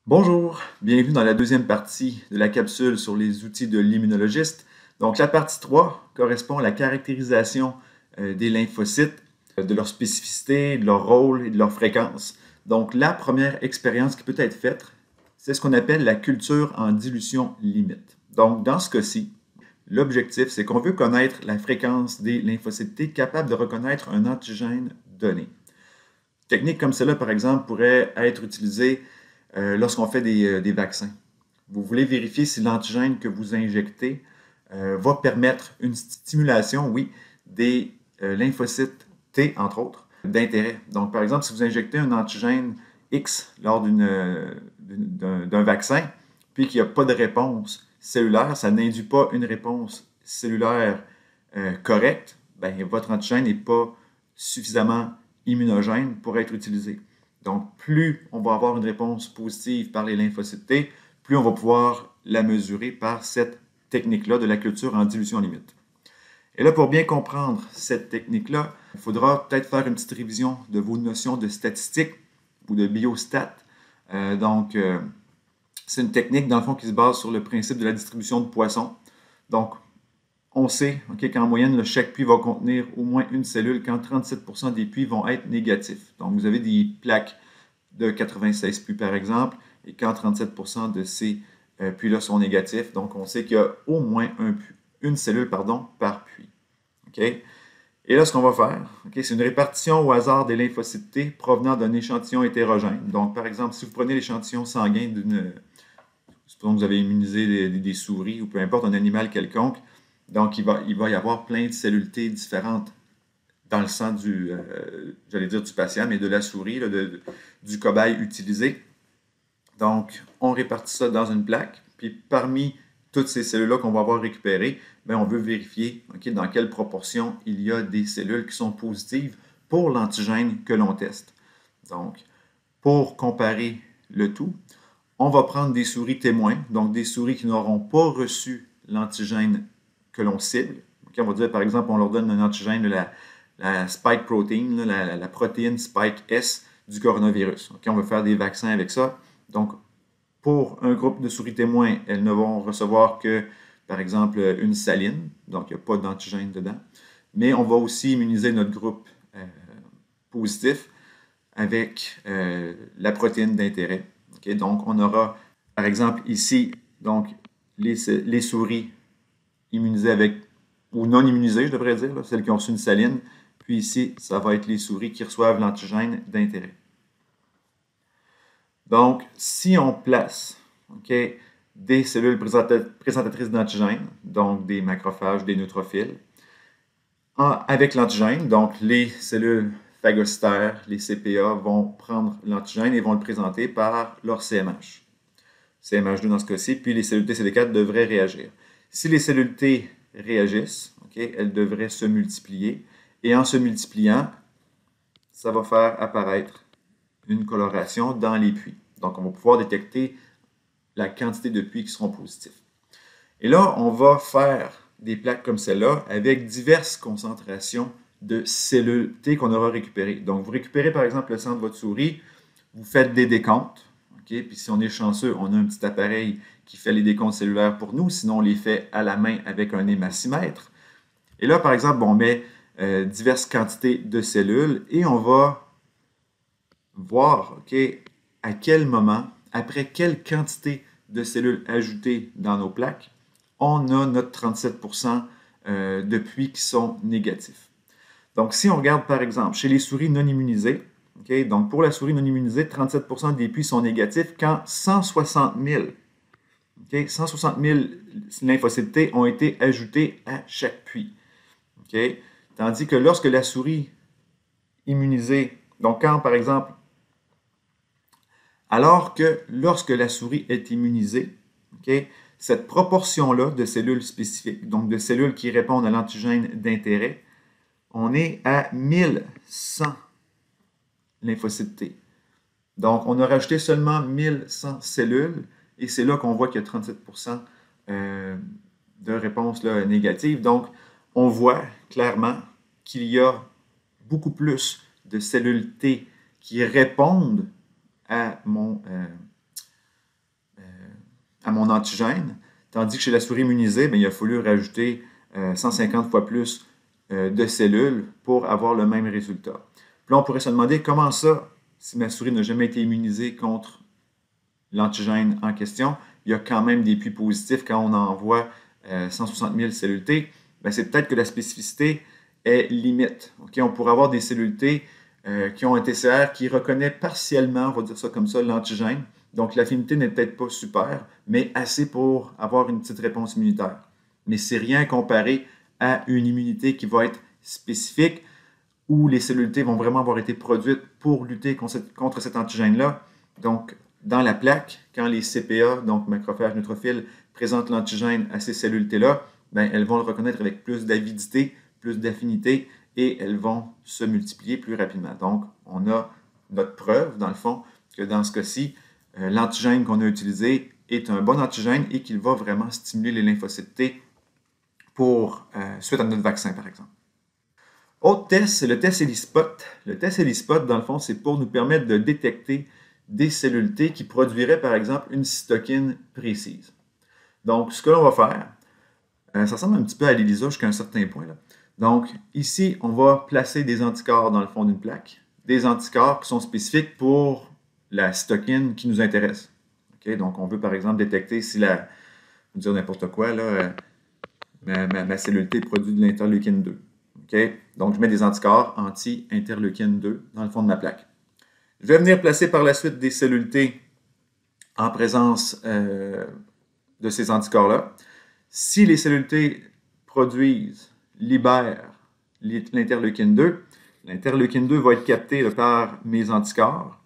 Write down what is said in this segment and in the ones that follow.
Bonjour, bienvenue dans la deuxième partie de la capsule sur les outils de l'immunologiste. Donc la partie 3 correspond à la caractérisation des lymphocytes, de leur spécificité, de leur rôle et de leur fréquence. Donc la première expérience qui peut être faite, c'est ce qu'on appelle la culture en dilution limite. Donc dans ce cas-ci, l'objectif, c'est qu'on veut connaître la fréquence des lymphocytes T capables de reconnaître un antigène donné. Une technique comme celle-là, par exemple, pourrait être utilisée lorsqu'on fait des vaccins. Vous voulez vérifier si l'antigène que vous injectez va permettre une stimulation, oui, des lymphocytes T, entre autres, d'intérêt. Donc, par exemple, si vous injectez un antigène X lors d'un vaccin, puis qu'il n'y a pas de réponse cellulaire, ça n'induit pas une réponse cellulaire correcte, bien, votre antigène n'est pas suffisamment immunogène pour être utilisé. Donc, plus on va avoir une réponse positive par les lymphocytes T, plus on va pouvoir la mesurer par cette technique-là de la culture en dilution limite. Et là, pour bien comprendre cette technique-là, il faudra peut-être faire une petite révision de vos notions de statistique ou de biostat. C'est une technique, dans le fond, qui se base sur le principe de la distribution de poissons. Donc, on sait qu'en moyenne, chaque puits va contenir au moins une cellule quand 37% des puits vont être négatifs. Donc, vous avez des plaques de 96 puits, par exemple, et quand 37% de ces puits-là sont négatifs, donc on sait qu'il y a au moins une cellule par puits. Okay? Et là, ce qu'on va faire, c'est une répartition au hasard des lymphocytes T provenant d'un échantillon hétérogène. Donc, par exemple, si vous prenez l'échantillon sanguin supposons que vous avez immunisé des souris ou peu importe, un animal quelconque, donc il va y avoir plein de cellules T différentes dans le sang du patient, mais de la souris, du cobaye utilisé. Donc, on répartit ça dans une plaque, puis parmi toutes ces cellules-là qu'on va avoir récupérées, bien, on veut vérifier dans quelle proportion il y a des cellules qui sont positives pour l'antigène que l'on teste. Donc, pour comparer le tout, on va prendre des souris témoins, donc des souris qui n'auront pas reçu l'antigène que l'on cible. On va dire, par exemple, on leur donne un antigène de la spike protein, la protéine spike S du coronavirus. On va faire des vaccins avec ça. Donc, pour un groupe de souris témoins, elles ne vont recevoir que, par exemple, une saline. Donc, il n'y a pas d'antigène dedans. Mais on va aussi immuniser notre groupe positif avec la protéine d'intérêt. Donc, on aura, par exemple, ici, donc, les souris immunisées avec, ou non immunisées, je devrais dire, celles qui ont reçu une saline. Puis ici, ça va être les souris qui reçoivent l'antigène d'intérêt. Donc, si on place des cellules présentatrices d'antigène, donc des macrophages, des neutrophiles, avec l'antigène, donc les cellules phagocytaires, les CPA, vont prendre l'antigène et vont le présenter par leur CMH. CMH2 dans ce cas-ci, puis les cellules T CD4 devraient réagir. Si les cellules T réagissent, elles devraient se multiplier, et en se multipliant, ça va faire apparaître une coloration dans les puits. Donc, on va pouvoir détecter la quantité de puits qui seront positifs. Et là, on va faire des plaques comme celle-là avec diverses concentrations de cellules T qu'on aura récupérées. Donc, vous récupérez par exemple le sang de votre souris, vous faites des décomptes, puis si on est chanceux, on a un petit appareil qui fait les décomptes cellulaires pour nous, sinon on les fait à la main avec un hémacimètre. Et là, par exemple, on met diverses quantités de cellules et on va voir à quel moment, après quelle quantité de cellules ajoutées dans nos plaques, on a notre 37% de puits qui sont négatifs. Donc, si on regarde par exemple chez les souris non immunisées, donc pour la souris non immunisée, 37% des puits sont négatifs quand 160 000 lymphocytes T ont été ajoutés à chaque puits. Tandis que lorsque la souris immunisée, donc quand par exemple, alors que lorsque la souris est immunisée, cette proportion-là de cellules spécifiques, donc de cellules qui répondent à l'antigène d'intérêt, on est à 1100 lymphocytes T. Donc, on a rajouté seulement 1100 cellules et c'est là qu'on voit qu'il y a 37% de réponses négatives. Donc, on voit clairement qu'il y a beaucoup plus de cellules T qui répondent à à mon antigène, tandis que chez la souris immunisée, bien, il a fallu rajouter 150 fois plus de cellules pour avoir le même résultat. Puis là, on pourrait se demander comment ça, si ma souris n'a jamais été immunisée contre l'antigène en question, il y a quand même des puits positifs quand on envoie 160 000 cellules T. Ben, c'est peut-être que la spécificité est limite. Okay? On pourrait avoir des cellules T qui ont un TCR qui reconnaît partiellement, on va dire ça comme ça, l'antigène. Donc l'affinité n'est peut-être pas super, mais assez pour avoir une petite réponse immunitaire. Mais c'est rien comparé à une immunité qui va être spécifique, où les cellules T vont vraiment avoir été produites pour lutter contre cet antigène-là. Donc, dans la plaque, quand les CPA, donc macrophages neutrophiles, présentent l'antigène à ces cellules T-là, ben, elles vont le reconnaître avec plus d'avidité, plus d'affinité, et elles vont se multiplier plus rapidement. Donc, on a notre preuve, dans le fond, que dans ce cas-ci, l'antigène qu'on a utilisé est un bon antigène et qu'il va vraiment stimuler les lymphocytes T suite à notre vaccin, par exemple. Autre test, c'est le test ELISpot. Le test ELISpot, dans le fond, c'est pour nous permettre de détecter des cellules T qui produiraient, par exemple, une cytokine précise. Donc, ce que l'on va faire, ça ressemble un petit peu à l'ELISA jusqu'à un certain point, là. Donc, ici, on va placer des anticorps dans le fond d'une plaque, des anticorps qui sont spécifiques pour la cytokine qui nous intéresse. Okay? Donc, on veut, par exemple, détecter si je vais dire n'importe quoi, là, ma cellule T produit de l'interleukine 2. Okay? Donc, je mets des anticorps anti-interleukine 2 dans le fond de ma plaque. Je vais venir placer par la suite des cellules T en présence de ces anticorps-là. Si les cellules T libèrent l'interleukine 2, l'interleukine 2 va être captée par mes anticorps.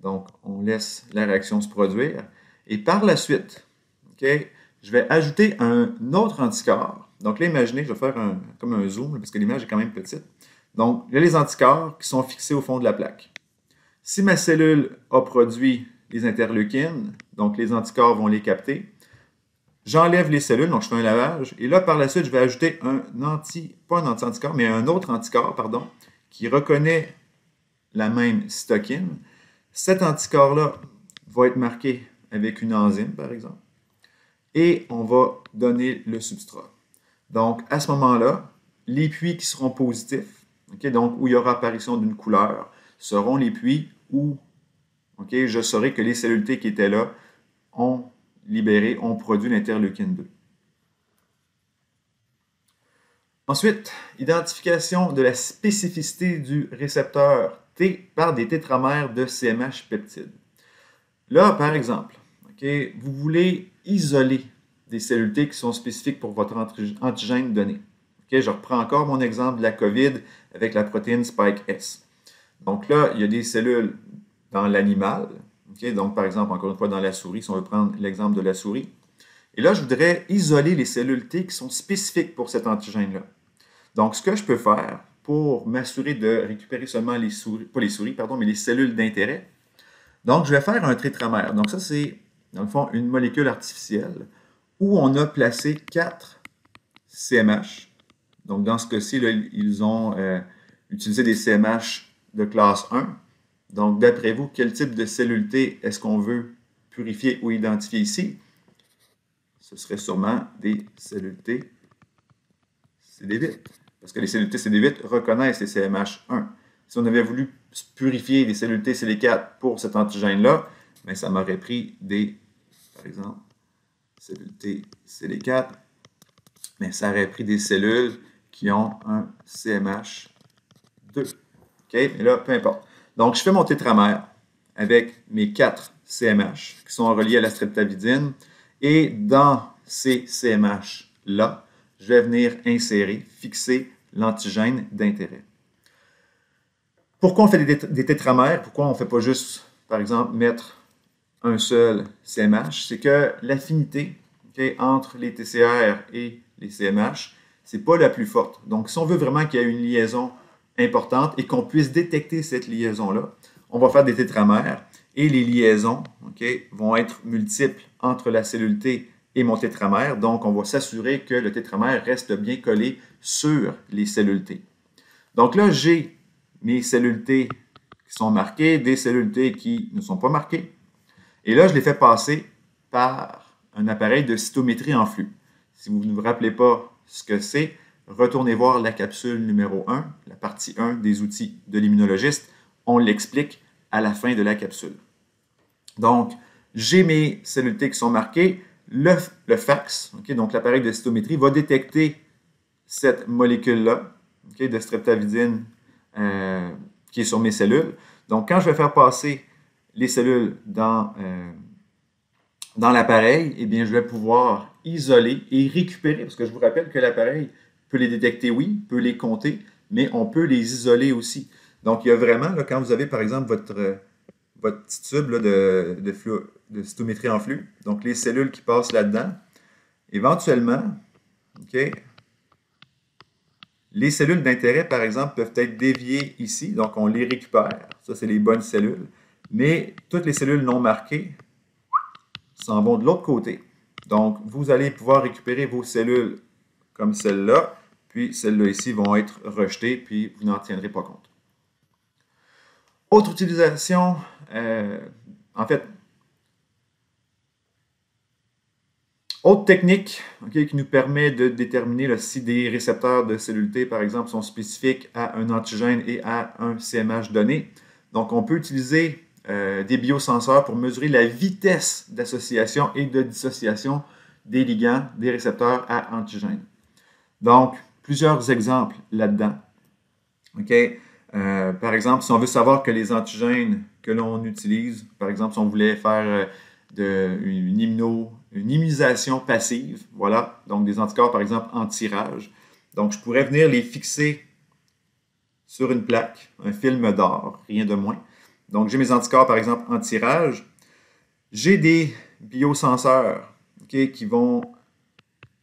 Donc, on laisse la réaction se produire. Et par la suite, okay, je vais ajouter un autre anticorps. Donc là, imaginez, je vais faire comme un zoom, parce que l'image est quand même petite. Donc, il y a les anticorps qui sont fixés au fond de la plaque. Si ma cellule a produit les interleukines, donc les anticorps vont les capter, j'enlève les cellules, donc je fais un lavage, et là, par la suite, je vais ajouter pas un anti-anticorps, mais un autre anticorps, pardon, qui reconnaît la même cytokine. Cet anticorps-là va être marqué avec une enzyme, par exemple, et on va donner le substrat. Donc, à ce moment-là, les puits qui seront positifs, okay, donc où il y aura apparition d'une couleur, seront les puits où je saurai que les cellules T qui étaient là ont produit l'interleukine 2. Ensuite, identification de la spécificité du récepteur T par des tétramères de CMH peptides. Là, par exemple, vous voulez isoler des cellules T qui sont spécifiques pour votre antigène donné. Je reprends encore mon exemple de la COVID avec la protéine Spike S. Donc là, il y a des cellules dans l'animal. Donc, par exemple, encore une fois, dans la souris, si on veut prendre l'exemple de la souris. Et là, je voudrais isoler les cellules T qui sont spécifiques pour cet antigène-là. Donc, ce que je peux faire pour m'assurer de récupérer seulement les souris, pas les souris, pardon, mais les cellules d'intérêt. Donc, je vais faire un tétramère. Donc, ça, c'est, dans le fond, une molécule artificielle où on a placé 4 CMH. Donc, dans ce cas-ci, ils ont utilisé des CMH de classe 1. Donc, d'après vous, quel type de cellules T est-ce qu'on veut purifier ou identifier ici? Ce serait sûrement des cellules T CD8. Parce que les cellules T CD8 reconnaissent les CMH1. Si on avait voulu purifier les cellules T CD4 pour cet antigène-là, bien, ça m'aurait pris par exemple, cellules T CD4, mais ça aurait pris des cellules qui ont un CMH2. OK? Mais là, peu importe. Donc, je fais mon tétramère avec mes 4 CMH qui sont reliés à la streptavidine. Et dans ces CMH-là, je vais venir fixer l'antigène d'intérêt. Pourquoi on fait des tétramères? Pourquoi on ne fait pas juste, par exemple, mettre un seul CMH? C'est que l'affinité entre les TCR et les CMH, ce n'est pas la plus forte. Donc, si on veut vraiment qu'il y ait une liaison importante et qu'on puisse détecter cette liaison-là, on va faire des tétramères et les liaisons vont être multiples entre la cellule T et mon tétramère. Donc, on va s'assurer que le tétramère reste bien collé sur les cellules T. Donc là, j'ai mes cellules T qui sont marquées, des cellules T qui ne sont pas marquées. Et là, je les fais passer par un appareil de cytométrie en flux. Si vous ne vous rappelez pas ce que c'est, retournez voir la capsule numéro 1, la partie 1 des outils de l'immunologiste. On l'explique à la fin de la capsule. Donc, j'ai mes cellules T qui sont marquées. Le fax, donc l'appareil de cytométrie, va détecter cette molécule-là, de streptavidine qui est sur mes cellules. Donc, quand je vais faire passer les cellules dans l'appareil, eh bien, je vais pouvoir isoler et récupérer, parce que je vous rappelle que l'appareil peut les détecter, oui, peut les compter, mais on peut les isoler aussi. Donc, il y a vraiment, là, quand vous avez, par exemple, votre petit tube là, de cytométrie en flux, donc les cellules qui passent là-dedans, éventuellement, les cellules d'intérêt, par exemple, peuvent être déviées ici, donc on les récupère, ça c'est les bonnes cellules, mais toutes les cellules non marquées s'en vont de l'autre côté. Donc, vous allez pouvoir récupérer vos cellules comme celle-là, puis celles-là ici vont être rejetées, puis vous n'en tiendrez pas compte. Autre utilisation, en fait, autre technique qui nous permet de déterminer si des récepteurs de cellules T, par exemple, sont spécifiques à un antigène et à un CMH donné. Donc, on peut utiliser des biosenseurs pour mesurer la vitesse d'association et de dissociation des ligands, des récepteurs à antigènes. Donc, plusieurs exemples là-dedans. Par exemple, si on veut savoir que les antigènes que l'on utilise, par exemple, si on voulait faire une immunisation passive, voilà, donc des anticorps, par exemple, anti-rage. Donc, je pourrais venir les fixer sur une plaque, un film d'or, rien de moins. Donc, j'ai mes anticorps, par exemple, anti-rage. J'ai des biosenseurs qui vont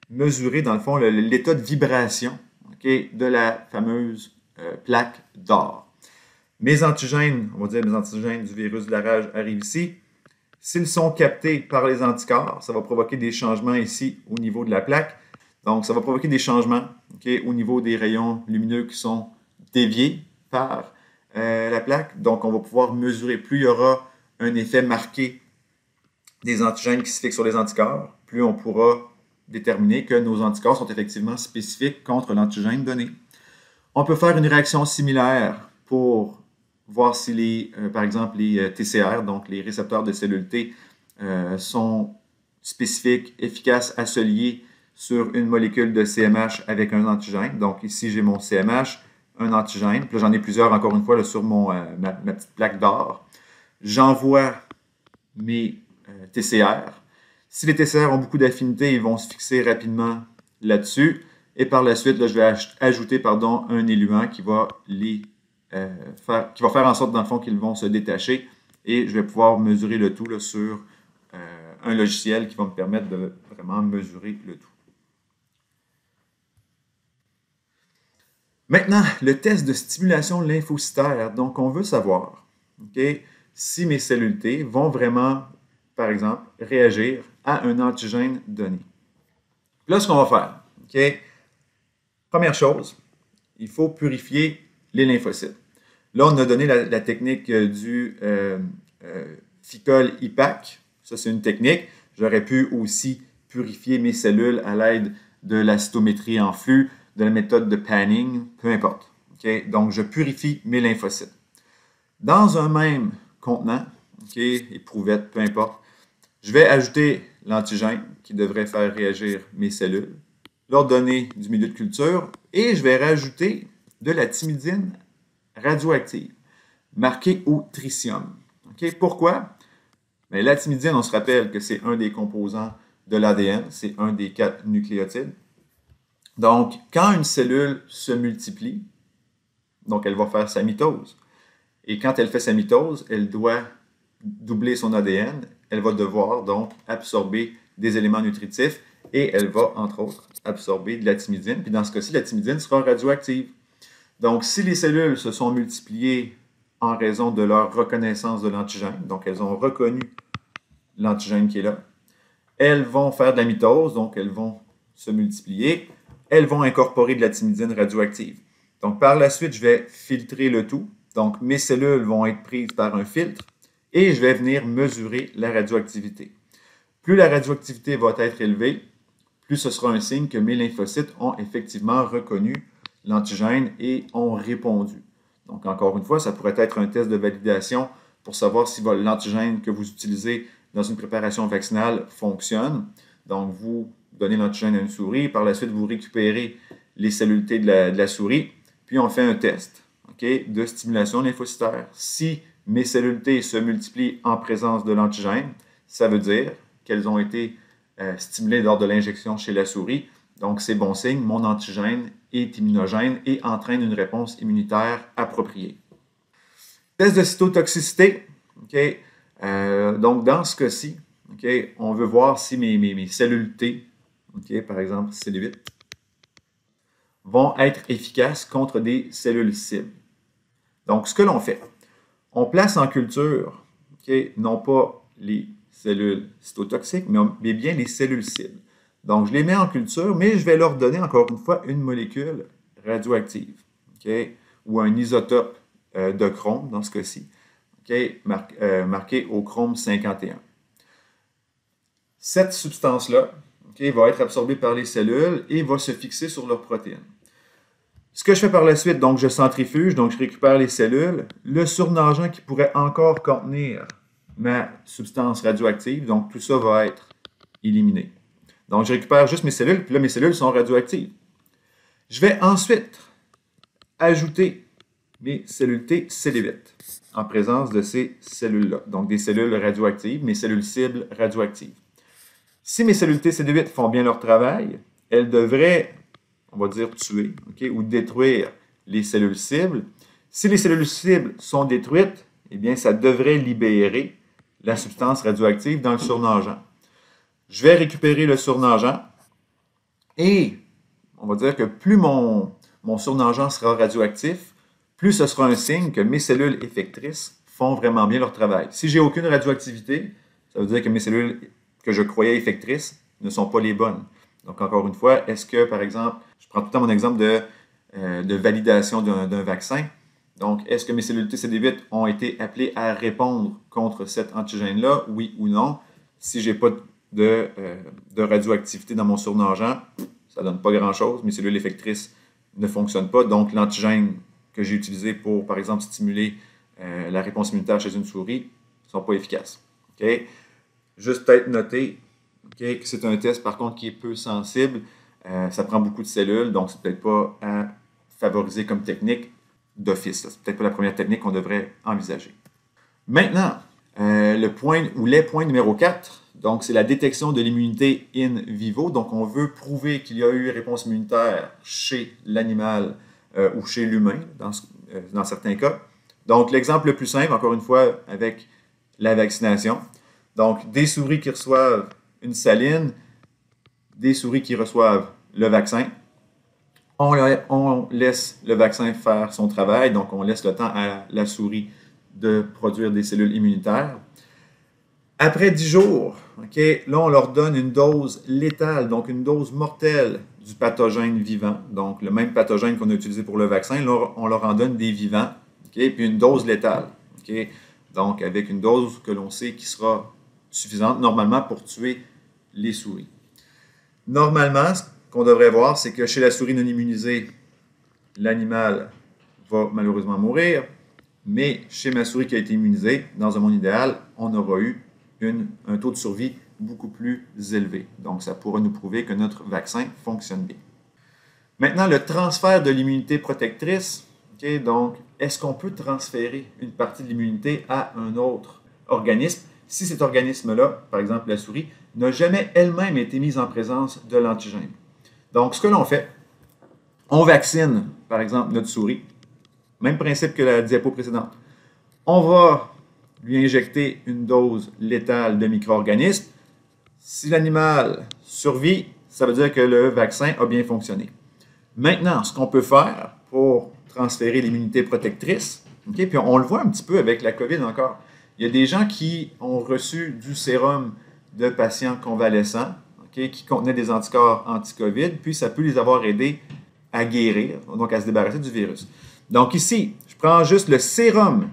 mesurer, dans le fond, l'état de vibration de la fameuse plaque d'or. Mes antigènes, on va dire mes antigènes du virus de la rage arrivent ici. S'ils sont captés par les anticorps, ça va provoquer des changements ici au niveau de la plaque. Donc, ça va provoquer des changements au niveau des rayons lumineux qui sont déviés par la plaque. Donc, on va pouvoir mesurer. Plus il y aura un effet marqué des antigènes qui se fixent sur les anticorps, plus on pourra déterminer que nos anticorps sont effectivement spécifiques contre l'antigène donné. On peut faire une réaction similaire pour voir si par exemple, les TCR, donc les récepteurs de cellules T, sont spécifiques, efficaces à se lier sur une molécule de CMH avec un antigène. Donc ici, j'ai mon CMH, un antigène. Puis là, j'en ai plusieurs, encore une fois, là, sur ma petite plaque d'or. J'envoie mes TCR. Si les TCR ont beaucoup d'affinité, ils vont se fixer rapidement là-dessus. Et par la suite, là, je vais ajouter un éluant qui va faire en sorte, dans le fond, qu'ils vont se détacher. Et je vais pouvoir mesurer le tout là, sur un logiciel qui va me permettre de vraiment mesurer le tout. Maintenant, le test de stimulation lymphocytaire. Donc, on veut savoir si mes cellules T vont vraiment, par exemple, réagir à un antigène donné. Là, ce qu'on va faire, première chose, il faut purifier les lymphocytes. Là, on a donné la technique du Ficol-IPAC. Ça, c'est une technique. J'aurais pu aussi purifier mes cellules à l'aide de la cytométrie en flux, de la méthode de panning, peu importe. Donc, je purifie mes lymphocytes. Dans un même contenant, éprouvette, peu importe, je vais ajouter l'antigène qui devrait faire réagir mes cellules, leur donner du milieu de culture et je vais rajouter de la thymidine radioactive, marquée au tritium. Pourquoi? Bien, la thymidine, on se rappelle que c'est un des composants de l'ADN, c'est un des 4 nucléotides. Donc, quand une cellule se multiplie, donc elle va faire sa mitose. Et quand elle fait sa mitose, elle doit doubler son ADN. Elle va devoir donc absorber des éléments nutritifs et elle va, entre autres, absorber de la thymidine. Puis dans ce cas-ci, la thymidine sera radioactive. Donc, si les cellules se sont multipliées en raison de leur reconnaissance de l'antigène, donc elles ont reconnu l'antigène qui est là, elles vont faire de la mitose, donc elles vont se multiplier, elles vont incorporer de la thymidine radioactive. Donc, par la suite, je vais filtrer le tout. Donc, mes cellules vont être prises par un filtre et je vais venir mesurer la radioactivité. Plus la radioactivité va être élevée, plus ce sera un signe que mes lymphocytes ont effectivement reconnu l'antigène et ont répondu. Donc, encore une fois, ça pourrait être un test de validation pour savoir si l'antigène que vous utilisez dans une préparation vaccinale fonctionne. Donc, vous donnez l'antigène à une souris, par la suite, vous récupérez les cellules T de la souris, puis on fait un test de stimulation lymphocytaire. Si mes cellules T se multiplient en présence de l'antigène, ça veut dire qu'elles ont été stimulées lors de l'injection chez la souris. Donc, c'est bon signe, mon antigène est immunogène et entraîne une réponse immunitaire appropriée. Test de cytotoxicité. Donc, dans ce cas-ci, on veut voir si mes cellules T, par exemple CD8, vont être efficaces contre des cellules cibles. Donc, ce que l'on fait, on place en culture, non pas les cellules cytotoxiques, mais bien les cellules cibles. Donc, je les mets en culture, mais je vais leur donner, encore une fois, une molécule radioactive, ou un isotope de chrome, dans ce cas-ci, marqué au chrome 51. Cette substance-là va être absorbée par les cellules et va se fixer sur leurs protéines. Ce que je fais par la suite, donc je centrifuge, donc je récupère les cellules, le surnageant qui pourrait encore contenir ma substance radioactive, donc tout ça va être éliminé. Donc je récupère juste mes cellules, puis là mes cellules sont radioactives. Je vais ensuite ajouter mes cellules T CD8 en présence de ces cellules-là, donc des cellules radioactives, mes cellules cibles radioactives. Si mes cellules T CD8 font bien leur travail, elles devraient, on va dire, tuer ou détruire les cellules cibles. Si les cellules cibles sont détruites, eh bien, ça devrait libérer la substance radioactive dans le surnageant. Je vais récupérer le surnageant et on va dire que plus mon surnageant sera radioactif, plus ce sera un signe que mes cellules effectrices font vraiment bien leur travail. Si j'ai aucune radioactivité, ça veut dire que mes cellules que je croyais effectrices ne sont pas les bonnes. Donc, encore une fois, est-ce que, par exemple, je prends tout le temps mon exemple de validation d'un vaccin. Donc, est-ce que mes cellules T CD8 ont été appelées à répondre contre cet antigène-là, oui ou non? Si je n'ai pas de radioactivité dans mon surnageant, ça ne donne pas grand-chose. Mes cellules effectrices ne fonctionnent pas. Donc, l'antigène que j'ai utilisé pour, par exemple, stimuler la réponse immunitaire chez une souris ne sont pas efficaces. Juste peut-être noter que c'est un test, par contre, qui est peu sensible. Ça prend beaucoup de cellules, donc c'est peut-être pas à favoriser comme technique d'office. C'est peut-être pas la première technique qu'on devrait envisager. Maintenant, les points numéro 4, donc c'est la détection de l'immunité in vivo. Donc, on veut prouver qu'il y a eu réponse immunitaire chez l'animal ou chez l'humain, dans certains cas. Donc, l'exemple le plus simple, encore une fois, avec la vaccination. Donc, des souris qui reçoivent une saline, des souris qui reçoivent le vaccin. On laisse le vaccin faire son travail, donc on laisse le temps à la souris de produire des cellules immunitaires. Après 10 jours, là, on leur donne une dose létale, donc une dose mortelle du pathogène vivant. Donc, le même pathogène qu'on a utilisé pour le vaccin, là, on leur en donne des vivants, puis une dose létale. Donc, avec une dose que l'on sait qui sera suffisante normalement pour tuer les souris. Normalement, ce qu'on devrait voir, c'est que chez la souris non immunisée, l'animal va malheureusement mourir, mais chez ma souris qui a été immunisée, dans un monde idéal, on aura eu un taux de survie beaucoup plus élevé. Donc, ça pourra nous prouver que notre vaccin fonctionne bien. Maintenant, le transfert de l'immunité protectrice. Donc, est-ce qu'on peut transférer une partie de l'immunité à un autre organisme si cet organisme-là, par exemple la souris, n'a jamais elle-même été mise en présence de l'antigène? Donc, ce que l'on fait, on vaccine, par exemple, notre souris. Même principe que la diapo précédente. On va lui injecter une dose létale de micro-organismes. Si l'animal survit, ça veut dire que le vaccin a bien fonctionné. Maintenant, ce qu'on peut faire pour transférer l'immunité protectrice, puis on le voit un petit peu avec la COVID encore. Il y a des gens qui ont reçu du sérum de patients convalescents qui contenaient des anticorps anti-COVID, puis ça peut les avoir aidés à guérir, donc à se débarrasser du virus. Donc ici, je prends juste le sérum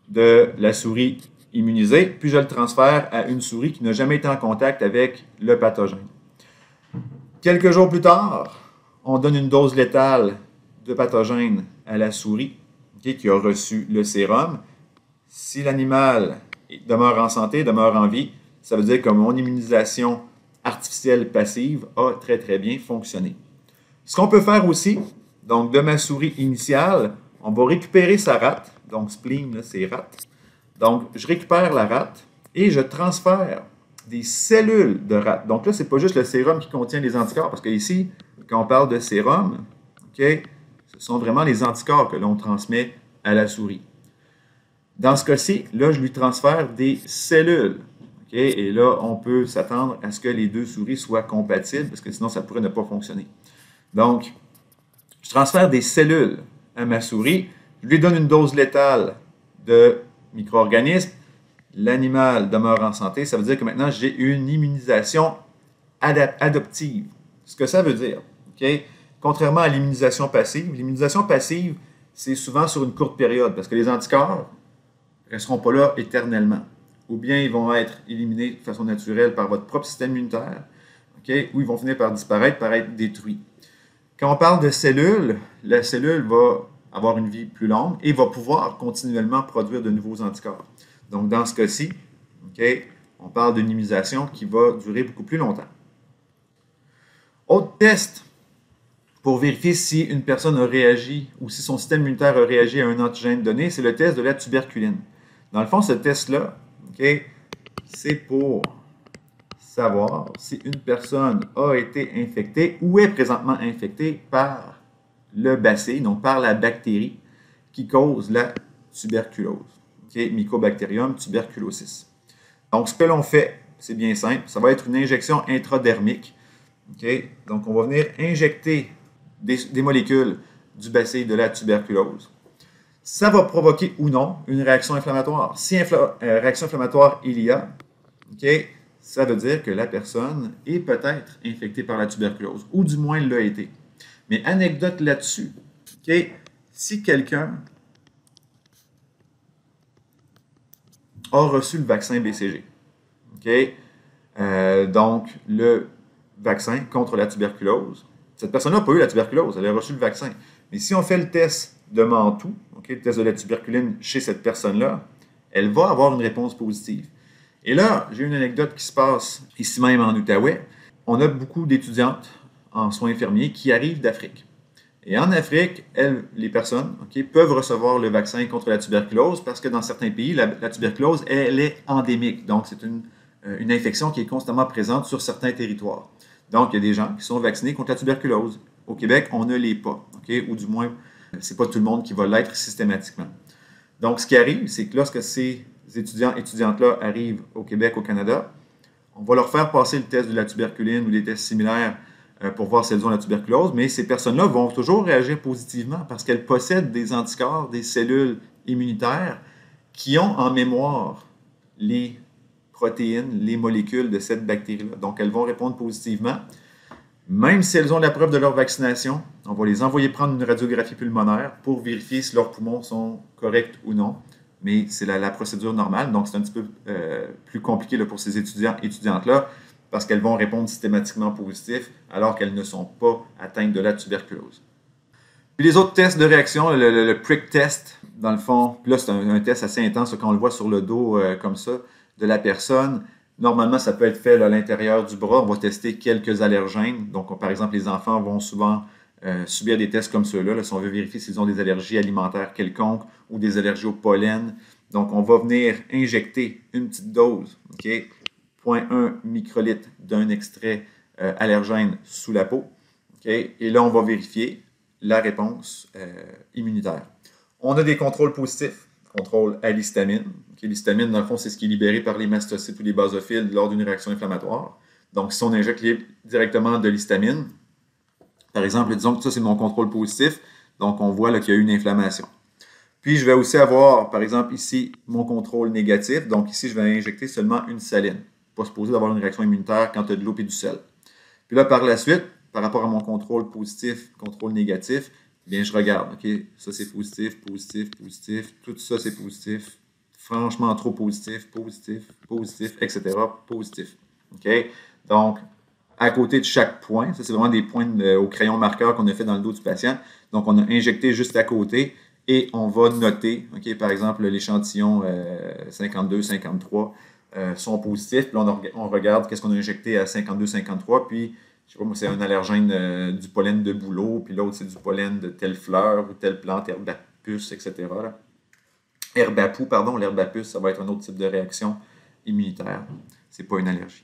de la souris immunisé, puis je le transfère à une souris qui n'a jamais été en contact avec le pathogène. Quelques jours plus tard, on donne une dose létale de pathogène à la souris qui a reçu le sérum. Si l'animal demeure en santé, demeure en vie, ça veut dire que mon immunisation artificielle passive a très très bien fonctionné. Ce qu'on peut faire aussi, donc de ma souris initiale, on va récupérer sa rate, donc spleen, c'est rate. Donc je récupère la rate et je transfère des cellules de rate. Donc là, ce n'est pas juste le sérum qui contient les anticorps, parce qu'ici, quand on parle de sérum, ce sont vraiment les anticorps que l'on transmet à la souris. Dans ce cas-ci, là, je lui transfère des cellules. Et là, on peut s'attendre à ce que les deux souris soient compatibles, parce que sinon, ça pourrait ne pas fonctionner. Donc, je transfère des cellules à ma souris, je lui donne une dose létale de micro-organismes, l'animal demeure en santé, ça veut dire que maintenant, j'ai une immunisation adaptive. Ce que ça veut dire, contrairement à l'immunisation passive, c'est souvent sur une courte période, parce que les anticorps ne resteront pas là éternellement. Ou bien ils vont être éliminés de façon naturelle par votre propre système immunitaire, ou ils vont finir par disparaître, par être détruits. Quand on parle de cellules, la cellule va avoir une vie plus longue et va pouvoir continuellement produire de nouveaux anticorps. Donc, dans ce cas-ci, on parle d'une immunisation qui va durer beaucoup plus longtemps. Autre test pour vérifier si une personne a réagi ou si son système immunitaire a réagi à un antigène donné, c'est le test de la tuberculine. Dans le fond, ce test-là, c'est pour savoir si une personne a été infectée ou est présentement infectée par le bacille, donc par la bactérie qui cause la tuberculose. Mycobacterium tuberculosis. Donc, ce que l'on fait, c'est bien simple, ça va être une injection intradermique. Donc, on va venir injecter des molécules du bacille de la tuberculose. Ça va provoquer ou non une réaction inflammatoire. Si réaction inflammatoire il y a, ça veut dire que la personne est peut-être infectée par la tuberculose, ou du moins l'a été. Mais anecdote là-dessus, si quelqu'un a reçu le vaccin BCG, donc le vaccin contre la tuberculose, cette personne-là n'a pas eu la tuberculose, elle a reçu le vaccin. Mais si on fait le test de Mantoux, le test de la tuberculine chez cette personne-là, elle va avoir une réponse positive. Et là, j'ai une anecdote qui se passe ici même en Outaouais. On a beaucoup d'étudiantes en soins infirmiers qui arrivent d'Afrique. Et en Afrique, les personnes peuvent recevoir le vaccin contre la tuberculose parce que dans certains pays, la tuberculose, elle est endémique. Donc, c'est une infection qui est constamment présente sur certains territoires. Donc, il y a des gens qui sont vaccinés contre la tuberculose. Au Québec, on ne l'est pas. Ou du moins, ce n'est pas tout le monde qui va l'être systématiquement. Donc, ce qui arrive, c'est que lorsque ces étudiantes-là arrivent au Québec, au Canada, on va leur faire passer le test de la tuberculine ou des tests similaires pour voir si elles ont la tuberculose, mais ces personnes-là vont toujours réagir positivement parce qu'elles possèdent des anticorps, des cellules immunitaires qui ont en mémoire les protéines, les molécules de cette bactérie-là. Donc, elles vont répondre positivement. Même si elles ont la preuve de leur vaccination, on va les envoyer prendre une radiographie pulmonaire pour vérifier si leurs poumons sont corrects ou non. Mais c'est la procédure normale, donc c'est un petit peu plus compliqué pour ces étudiantes-là parce qu'elles vont répondre systématiquement positif alors qu'elles ne sont pas atteintes de la tuberculose. Puis les autres tests de réaction, le prick test, dans le fond, là c'est un test assez intense quand on le voit sur le dos comme ça de la personne. Normalement, ça peut être fait à l'intérieur du bras. On va tester quelques allergènes. Donc, par exemple, les enfants vont souvent subir des tests comme ceux-là, si on veut vérifier s'ils ont des allergies alimentaires quelconques ou des allergies au pollen. Donc, on va venir injecter une petite dose, 0,1 microlitre d'un extrait allergène sous la peau. Et là, on va vérifier la réponse immunitaire. On a des contrôles positifs, contrôle à l'histamine. L'histamine, dans le fond, c'est ce qui est libéré par les mastocytes ou les basophiles lors d'une réaction inflammatoire. Donc, si on injecte directement de l'histamine, par exemple, disons que ça, c'est mon contrôle positif, donc on voit qu'il y a eu une inflammation. Puis, je vais aussi avoir, par exemple, ici, mon contrôle négatif. Donc, ici, je vais injecter seulement une saline. Pas supposé d'avoir une réaction immunitaire quand tu as de l'eau et du sel. Puis là, par la suite, par rapport à mon contrôle positif, contrôle négatif, bien, je regarde. Ça, c'est positif, positif, positif. Tout ça, c'est positif. franchement trop positif, positif, positif, etc., positif. OK? Donc, à côté de chaque point, ça c'est vraiment des points au crayon marqueur qu'on a fait dans le dos du patient. Donc, on a injecté juste à côté et on va noter, OK, par exemple, l'échantillon 52, 53 sont positifs. Puis on regarde qu'est-ce qu'on a injecté à 52, 53. Puis, je sais pas, moi, c'est un allergène du pollen de bouleau. Puis l'autre, c'est du pollen de telle fleur ou telle plante, herbapus, etc. Là. Herbapou, pardon, l'herbapus, ça va être un autre type de réaction immunitaire. C'est pas une allergie.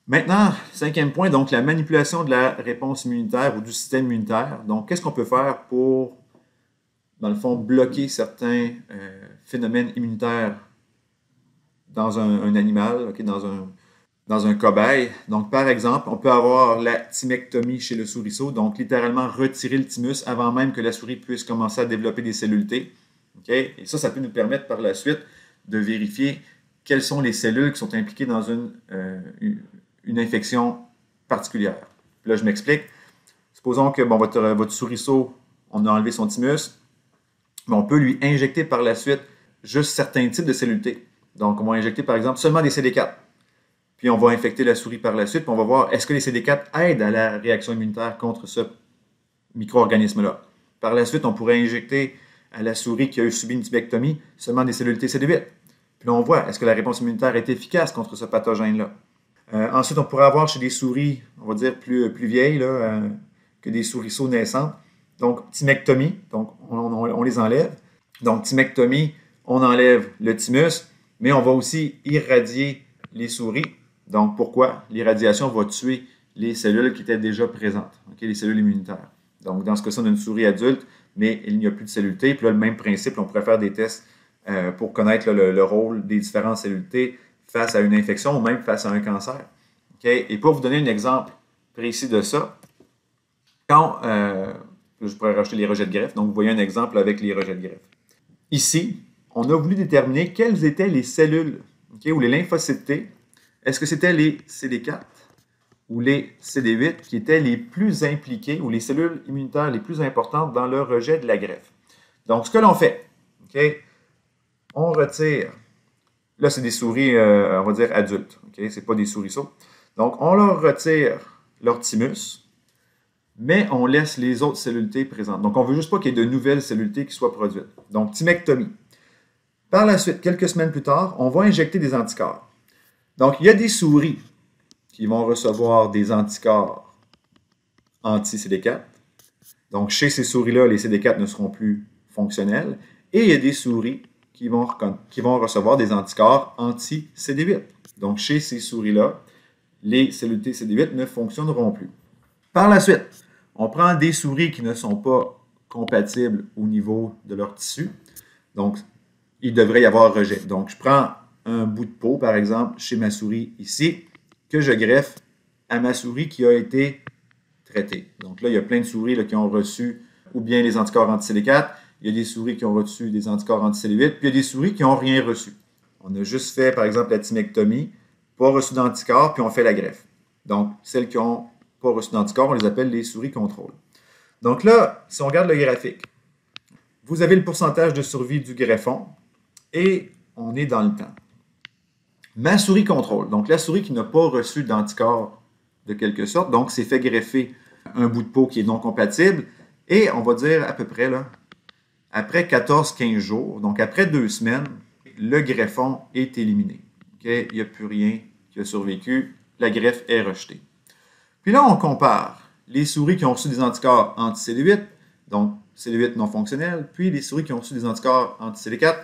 Maintenant, cinquième point, donc la manipulation de la réponse immunitaire ou du système immunitaire. Donc, qu'est-ce qu'on peut faire pour, dans le fond, bloquer certains phénomènes immunitaires dans un animal, okay, dans un cobaye. Donc, par exemple, on peut avoir la thymectomie chez le souriceau, donc littéralement retirer le thymus avant même que la souris puisse commencer à développer des cellules T. Okay? Et ça peut nous permettre par la suite de vérifier quelles sont les cellules qui sont impliquées dans une infection particulière. Puis là, je m'explique. Supposons que bon, votre souriceau, on a enlevé son thymus, mais on peut lui injecter par la suite juste certains types de cellules T. Donc, on va injecter, par exemple, seulement des CD4. Puis, on va infecter la souris par la suite, puis on va voir est-ce que les CD4 aident à la réaction immunitaire contre ce micro-organisme-là. Par la suite, on pourrait injecter à la souris qui a subi une thymectomie seulement des cellules T CD8. Puis là, on voit est-ce que la réponse immunitaire est efficace contre ce pathogène-là. Ensuite, on pourrait avoir chez des souris, on va dire plus vieilles là, que des souriceaux naissantes. Donc, thymectomie, donc on les enlève. Donc, thymectomie, on enlève le thymus, mais on va aussi irradier les souris. Donc, pourquoi? L'irradiation va tuer les cellules qui étaient déjà présentes, okay, les cellules immunitaires. Donc, dans ce cas-ci, on a une souris adulte, mais il n'y a plus de cellules T. Puis là, le même principe, on pourrait faire des tests pour connaître là, le rôle des différentes cellules T face à une infection ou même face à un cancer. Okay? Et pour vous donner un exemple précis de ça, quand je pourrais rajouter les rejets de greffe, donc vous voyez un exemple avec les rejets de greffe. Ici, on a voulu déterminer quelles étaient les cellules okay, ou les lymphocytes T. Est-ce que c'était les CD4 ou les CD8 qui étaient les plus impliqués ou les cellules immunitaires les plus importantes dans le rejet de la greffe? Donc, ce que l'on fait, okay, on retire, là c'est des souris, on va dire adultes, okay, ce n'est pas des souriceaux. Donc, on leur retire leur thymus, mais on laisse les autres cellules T présentes. Donc, on ne veut juste pas qu'il y ait de nouvelles cellules T qui soient produites. Donc, thymectomie. Par la suite, quelques semaines plus tard, on va injecter des anticorps. Donc, il y a des souris qui vont recevoir des anticorps anti-CD4. Donc, chez ces souris-là, les CD4 ne seront plus fonctionnels. Et il y a des souris qui vont recevoir des anticorps anti-CD8. Donc, chez ces souris-là, les cellules T CD8 ne fonctionneront plus. Par la suite, on prend des souris qui ne sont pas compatibles au niveau de leur tissu. Donc, il devrait y avoir rejet. Donc, je prends un bout de peau, par exemple, chez ma souris ici, que je greffe à ma souris qui a été traitée. Donc là, il y a plein de souris là, qui ont reçu ou bien les anticorps anti-CD4, il y a des souris qui ont reçu des anticorps anti-CD8, puis il y a des souris qui n'ont rien reçu. On a juste fait, par exemple, la thymectomie, pas reçu d'anticorps, puis on fait la greffe. Donc, celles qui n'ont pas reçu d'anticorps, on les appelle les souris contrôle. Donc là, si on regarde le graphique, vous avez le pourcentage de survie du greffon et on est dans le temps. Ma souris contrôle, donc la souris qui n'a pas reçu d'anticorps de quelque sorte, donc s'est fait greffer un bout de peau qui est non compatible et on va dire à peu près, là, après 14-15 jours, donc après 2 semaines, le greffon est éliminé. Okay? Il n'y a plus rien qui a survécu, la greffe est rejetée. Puis là, on compare les souris qui ont reçu des anticorps anti-CD8, donc CD8 non fonctionnels, puis les souris qui ont reçu des anticorps anti-CD4,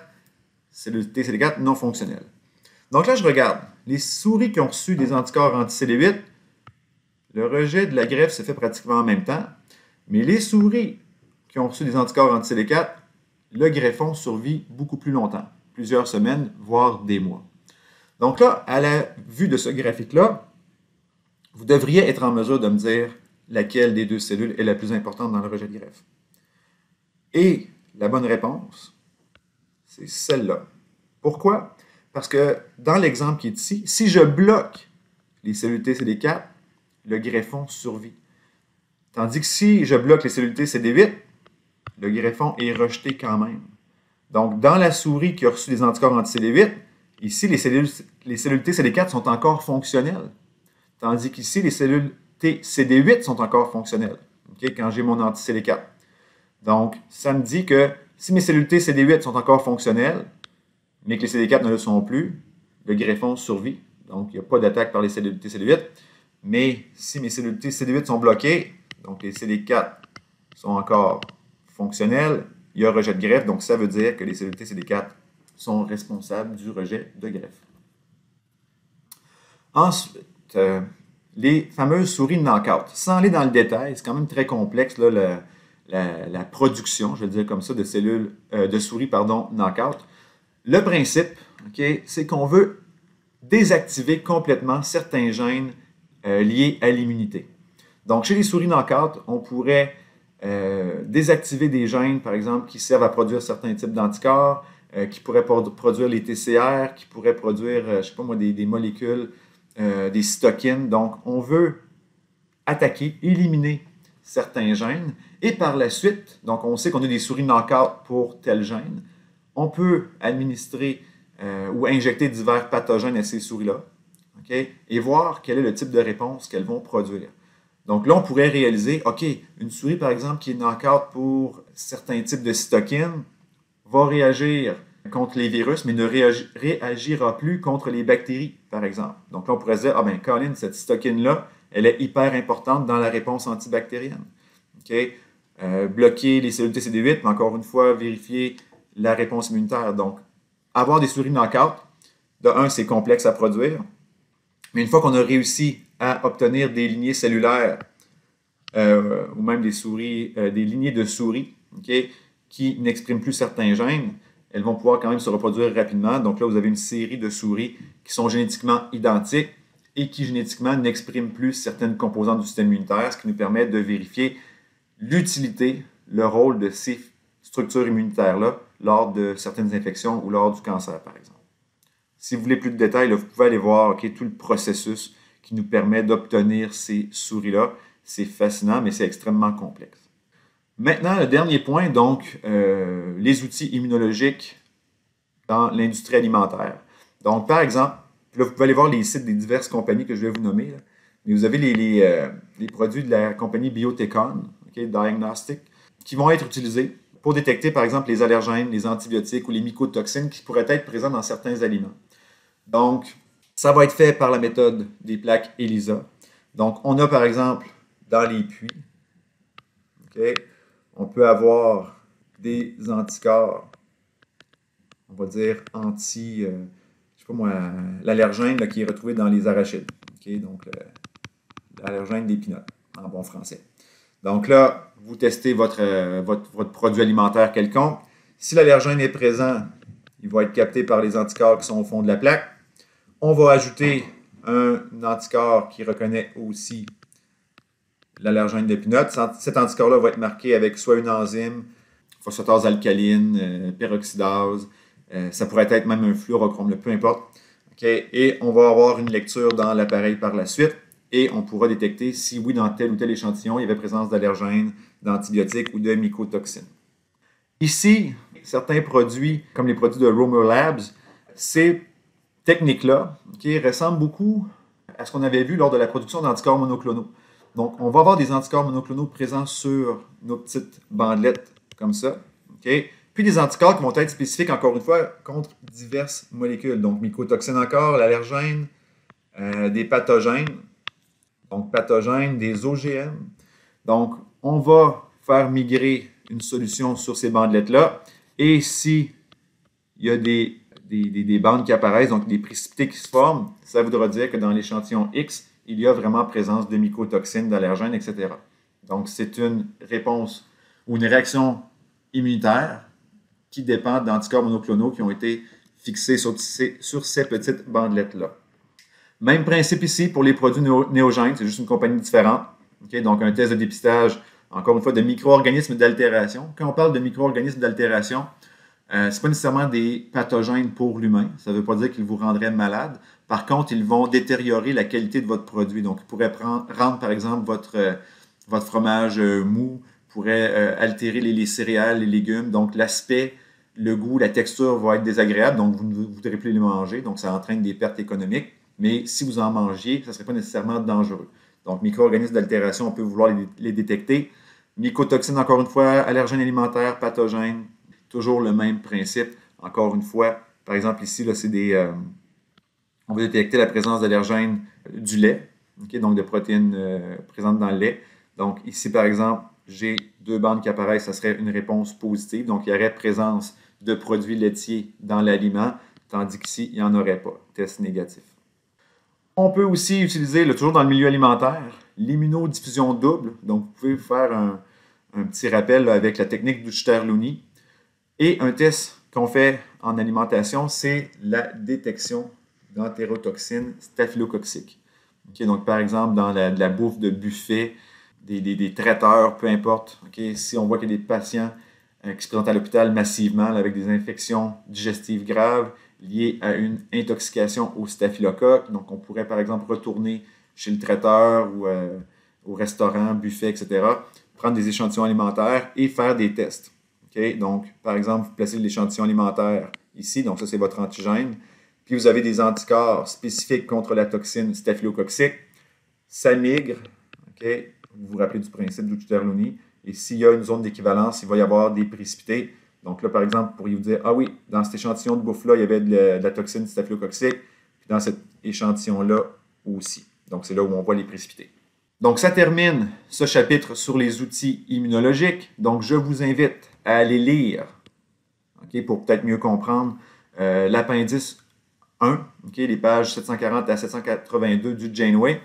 TCD4 non fonctionnels. Donc là, je regarde. Les souris qui ont reçu des anticorps anti-CD8, le rejet de la greffe se fait pratiquement en même temps, mais les souris qui ont reçu des anticorps anti-CD4, le greffon survit beaucoup plus longtemps, plusieurs semaines, voire des mois. Donc là, à la vue de ce graphique-là, vous devriez être en mesure de me dire laquelle des deux cellules est la plus importante dans le rejet de greffe. Et la bonne réponse, c'est celle-là. Pourquoi? Parce que dans l'exemple qui est ici, si je bloque les cellules T CD4, le greffon survit. Tandis que si je bloque les cellules T CD8, le greffon est rejeté quand même. Donc, dans la souris qui a reçu des anticorps anti-CD8, ici, les cellules TCD4 sont encore fonctionnelles. Tandis qu'ici, les cellules TCD8 sont encore fonctionnelles, okay, quand j'ai mon anti-CD4. Donc, ça me dit que si mes cellules TCD8 sont encore fonctionnelles, mais que les CD4 ne le sont plus, le greffon survit. Donc, il n'y a pas d'attaque par les cellules TCD8. Mais si mes cellules TCD8 sont bloquées, donc les CD4 sont encore fonctionnelles, il y a rejet de greffe. Donc, ça veut dire que les cellules TCD4 sont responsables du rejet de greffe. Ensuite, les fameuses souris knockout. Sans aller dans le détail, c'est quand même très complexe, là, la production, je vais dire comme ça, de cellules, de souris, knockout. Le principe, okay, c'est qu'on veut désactiver complètement certains gènes liés à l'immunité. Donc, chez les souris knockout, on pourrait désactiver des gènes, par exemple, qui servent à produire certains types d'anticorps, qui pourraient produire les TCR, qui pourraient produire, je ne sais pas moi, des molécules, des cytokines. Donc, on veut attaquer, éliminer certains gènes. Et par la suite, donc on sait qu'on a des souris knockout pour tel gène, on peut administrer ou injecter divers pathogènes à ces souris-là, okay, et voir quel est le type de réponse qu'elles vont produire. Donc là, on pourrait réaliser, OK, une souris, par exemple, qui est knockout pour certains types de cytokines, va réagir contre les virus, mais ne réagira plus contre les bactéries, par exemple. Donc là, on pourrait se dire, ah ben, Colin, cette cytokine-là, elle est hyper importante dans la réponse antibactérienne. Okay? Bloquer les cellules TCD8, mais encore une fois, vérifier la réponse immunitaire. Donc, avoir des souris knockout, de un, c'est complexe à produire, mais une fois qu'on a réussi à obtenir des lignées cellulaires, ou même des souris, des lignées de souris, okay, qui n'expriment plus certains gènes, elles vont pouvoir quand même se reproduire rapidement. Donc là, vous avez une série de souris qui sont génétiquement identiques et qui génétiquement n'expriment plus certaines composantes du système immunitaire, ce qui nous permet de vérifier l'utilité, le rôle de ces structures immunitaires-là lors de certaines infections ou lors du cancer, par exemple. Si vous voulez plus de détails, là, vous pouvez aller voir tout le processus qui nous permet d'obtenir ces souris-là. C'est fascinant, mais c'est extrêmement complexe. Maintenant, le dernier point, donc, les outils immunologiques dans l'industrie alimentaire. Donc, par exemple, là, vous pouvez aller voir les sites des diverses compagnies que je vais vous nommer, là, mais vous avez les produits de la compagnie Biotecon, okay, Diagnostic, qui vont être utilisés pour détecter, par exemple, les allergènes, les antibiotiques ou les mycotoxines qui pourraient être présents dans certains aliments. Donc, ça va être fait par la méthode des plaques ELISA. Donc, on a, par exemple, dans les puits, okay, on peut avoir des anticorps, on va dire je sais pas moi, l'allergène qui est retrouvé dans les arachides. Okay, donc, l'allergène des peanuts, en bon français. Donc là, vous testez votre produit alimentaire quelconque. Si l'allergène est présent, il va être capté par les anticorps qui sont au fond de la plaque. On va ajouter un anticorps qui reconnaît aussi l'allergène de peanut. Cet anticorps-là va être marqué avec soit une enzyme, phosphatase alcaline, peroxydase, ça pourrait être même un fluorochrome, peu importe. Okay? Et on va avoir une lecture dans l'appareil par la suite et on pourra détecter si oui, dans tel ou tel échantillon, il y avait présence d'allergènes, d'antibiotiques ou de mycotoxines. Ici, certains produits, comme les produits de Romer Labs, ces techniques-là ressemblent beaucoup à ce qu'on avait vu lors de la production d'anticorps monoclonaux. Donc, on va avoir des anticorps monoclonaux présents sur nos petites bandelettes comme ça. Okay? Puis des anticorps qui vont être spécifiques, encore une fois, contre diverses molécules. Donc, mycotoxines encore, l'allergène, des pathogènes. Donc, pathogènes, des OGM. Donc, on va faire migrer une solution sur ces bandelettes-là. Et si il y a des bandes qui apparaissent, donc des précipités qui se forment, ça voudra dire que dans l'échantillon X, il y a vraiment présence de mycotoxines, d'allergènes, etc. Donc, c'est une réponse ou une réaction immunitaire qui dépend d'anticorps monoclonaux qui ont été fixés sur ces petites bandelettes-là. Même principe ici pour les produits néogènes, c'est juste une compagnie différente. Okay? Donc, un test de dépistage, encore une fois, de micro-organismes d'altération. Quand on parle de micro-organismes d'altération, ce n'est pas nécessairement des pathogènes pour l'humain. Ça ne veut pas dire qu'ils vous rendraient malade. Par contre, ils vont détériorer la qualité de votre produit. Donc, ils pourraient rendre, par exemple, votre fromage mou, pourrait altérer les céréales, les légumes. Donc, l'aspect, le goût, la texture va être désagréable, donc vous ne voudrez plus les manger, donc ça entraîne des pertes économiques. Mais si vous en mangiez, ça ne serait pas nécessairement dangereux. Donc, micro-organismes d'altération, on peut vouloir les détecter. Mycotoxines, encore une fois, allergènes alimentaires, pathogènes, toujours le même principe. Encore une fois, par exemple, ici, là, c'est on va détecter la présence d'allergènes du lait, okay, donc de protéines présentes dans le lait. Donc, ici, par exemple, j'ai 2 bandes qui apparaissent, ça serait une réponse positive. Donc, il y aurait présence de produits laitiers dans l'aliment, tandis qu'ici, il n'y en aurait pas. Test négatif. On peut aussi utiliser, toujours dans le milieu alimentaire, l'immunodiffusion double. Donc, vous pouvez faire un petit rappel là, avec la technique d'Uchter-Looney. Et un test qu'on fait en alimentation, c'est la détection d'entérotoxines staphylococciques. Okay, donc, par exemple, dans la bouffe de buffet, des traiteurs, peu importe. Okay, si on voit qu'il y a des patients qui se présentent à l'hôpital massivement là, avec des infections digestives graves, liées à une intoxication au staphylocoque. Donc, on pourrait, par exemple, retourner chez le traiteur ou au restaurant, buffet, etc., prendre des échantillons alimentaires et faire des tests. Okay? Donc, par exemple, vous placez l'échantillon alimentaire ici, donc ça, c'est votre antigène, puis vous avez des anticorps spécifiques contre la toxine staphylococcique. Ça migre, okay? Vous vous rappelez du principe d'Uchter-Looney, et s'il y a une zone d'équivalence, il va y avoir des précipités. Donc là, par exemple, vous pourriez vous dire, ah oui, dans cet échantillon de bouffe-là, il y avait de la toxine staphylococcique, puis dans cet échantillon-là aussi. Donc, c'est là où on voit les précipités. Donc, ça termine ce chapitre sur les outils immunologiques. Donc, je vous invite à aller lire, okay, pour peut-être mieux comprendre, l'appendice 1, okay, les pages 740 à 782 du Janeway.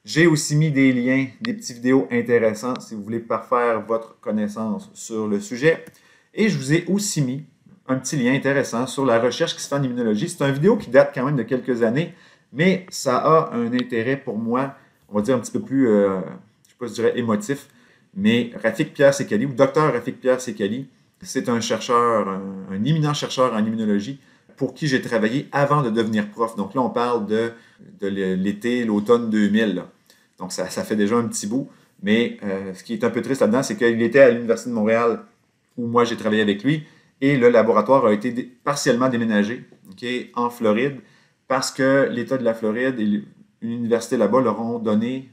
J'ai aussi mis des liens, des petites vidéos intéressantes si vous voulez parfaire votre connaissance sur le sujet. Et je vous ai aussi mis un petit lien intéressant sur la recherche qui se fait en immunologie. C'est une vidéo qui date quand même de quelques années, mais ça a un intérêt pour moi, on va dire un petit peu plus, je ne sais pas si je dirais émotif, mais Rafik Pierre Sekali, ou Dr Rafik Pierre Sekali, c'est un chercheur, un éminent chercheur en immunologie pour qui j'ai travaillé avant de devenir prof. Donc là, on parle de l'été, l'automne 2000. Là. Donc ça fait déjà un petit bout, mais ce qui est un peu triste là-dedans, c'est qu'il était à l'Université de Montréal où moi j'ai travaillé avec lui, et le laboratoire a été partiellement déménagé okay, en Floride parce que l'État de la Floride et une université là-bas leur ont donné,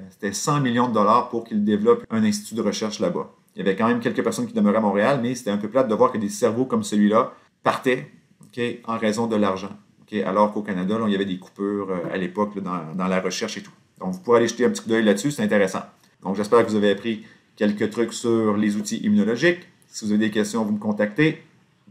c'était 100 millions de dollars pour qu'ils développent un institut de recherche là-bas. Il y avait quand même quelques personnes qui demeuraient à Montréal, mais c'était un peu plate de voir que des cerveaux comme celui-là partaient okay, en raison de l'argent. Okay, alors qu'au Canada, là, il y avait des coupures à l'époque dans la recherche et tout. Donc, vous pourrez aller jeter un petit coup d'œil là-dessus, c'est intéressant. Donc, j'espère que vous avez appris quelques trucs sur les outils immunologiques. Si vous avez des questions, vous me contactez.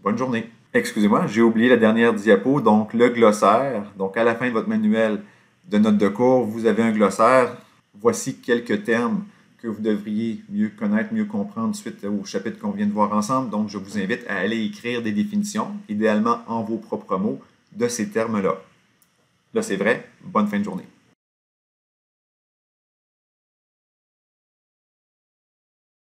Bonne journée. Excusez-moi, j'ai oublié la dernière diapo, donc le glossaire. Donc, à la fin de votre manuel de notes de cours, vous avez un glossaire. Voici quelques termes que vous devriez mieux connaître, mieux comprendre suite au chapitre qu'on vient de voir ensemble. Donc, je vous invite à aller écrire des définitions, idéalement en vos propres mots, de ces termes-là. Là, c'est vrai. Bonne fin de journée.